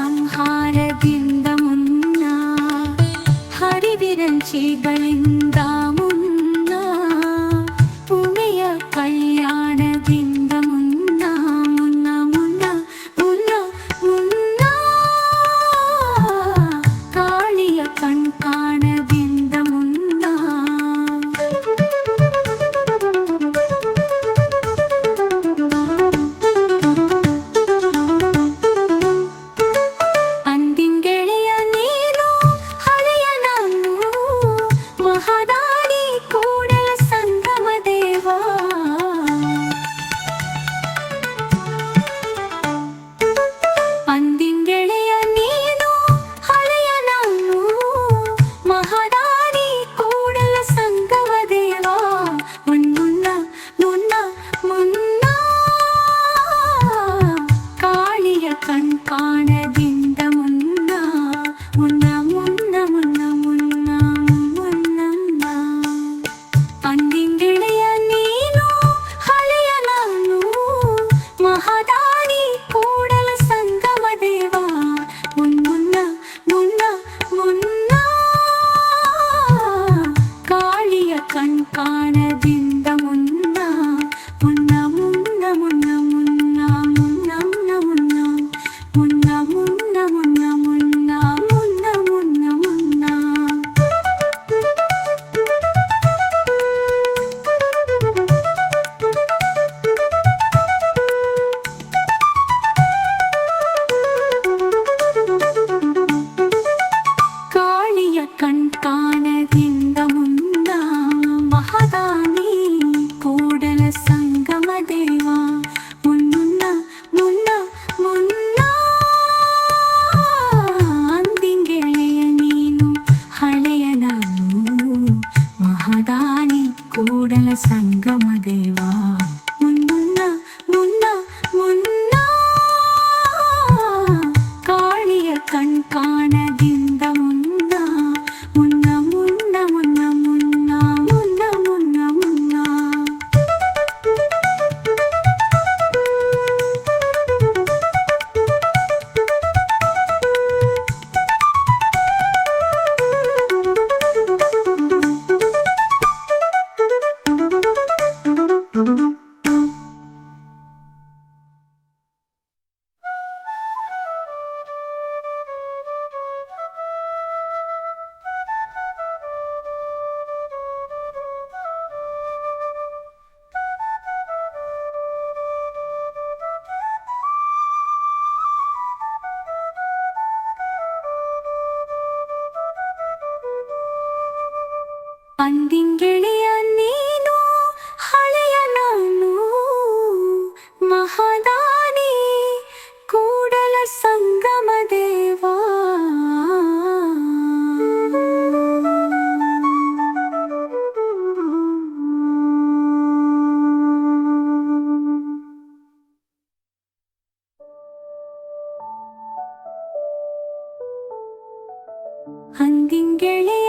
ಸಂಹಾರದಿಂದ ಮುನ್ನ ಹರಿವಿರಂಚಿಗಳಿಂದ ಮುನ್ನ ಉಮೆಯ ಕಲ್ಯಾಣದಿಂದ ಮುನ್ನ ಮುನ್ನ ಮುನ್ನ ಮುನ್ನ ಮುನ್ನ ಕಾಳಿಯ ಕಣ್ಕಾಣದಿಂದ ಮುನ್ನ ಅಂದಿಂಗೆಳೆಯ ನೀನು ಹಳೆಯ ನಾನು ಮಹಾದಾನಿ ಕೂಡಲ ಸಂಗಮ ದೇವ ಅಂದಿಂಗೆಳೆಯ ನೀನು ಹಳೆಯ ನಾನು ಮಹಾದಾನಿ ಕೂಡಲ ಸಂಗಮ ದೇವ ಮುನ್ನ ಮುನ್ನ ಮುನ್ನ ಕಾಳಿಯ ಕಣ್ಕಾಣದಿಂದ ಮುನ್ನ ಮುನ್ನ ಮುನ್ನ ಮುನ್ನ ಮುನ್ನ ಮುನ್ನ ಅಂದಿಂಗೆಳೆಯ ನೀನು ಹಳೆಯ ನಾನು ಮಹಾದಾನಿ ಕೂಡಲ ಸಂಗಮ ದೇವ ಮುನ್ನ ಮುನ್ನ ಮುನ್ನ ಕಾಳಿಯ ಕಣ್ಕಾಣದಿಂದ ಮುನ್ನ ಮುನ್ನ ಮುನ್ನ ಮುನ್ನ ಮುನ್ನ ಮುನ್ನ ಮುನ್ನ ಮುನ್ನ ಮುನ್ನ ಮುನ್ನ ಮುನ್ನ ಮುನ್ನ ಮುನ್ನ ಮುನ್ನ ಕಾಳಿಯ ಕಣ್ಕಾಣದಿಂದ ಮುನ್ನ ಮಹಾದಾನಿ ಕೂಡಲ ಸಂಗಮ ದೇವ ಮುನ್ನ ಮುನ್ನ ಮುನ್ನ ಅಂದಿಂಗೆಳೆಯ ನೀನು ಹಳೆಯ ನಾನು ಮಹಾದಾನಿ ಕೂಡಲ ಸಂಗಮ ದೇವ ಮುನ್ನ ಮುನ್ನ ಮುನ್ನ ಕಾಳಿಯ ಕಣ್ಕಾಣದಿಂದ ಮುನ್ನ ಮುನ್ನ ಮುನ್ನ ಮುನ್ನ ಮುನ್ನ ಮುನ್ನ ಮುನ್ನ ಮುನ್ನ ಅಂದಿಂಗೆಳೆಯ ನೀನು ಹಳೆಯ ನಾನು ಮಹಾದಾನಿ ಕೂಡಲ ಸಂಗಮ ದೇವ ಅಂದಿಂಗೆಳೆಯ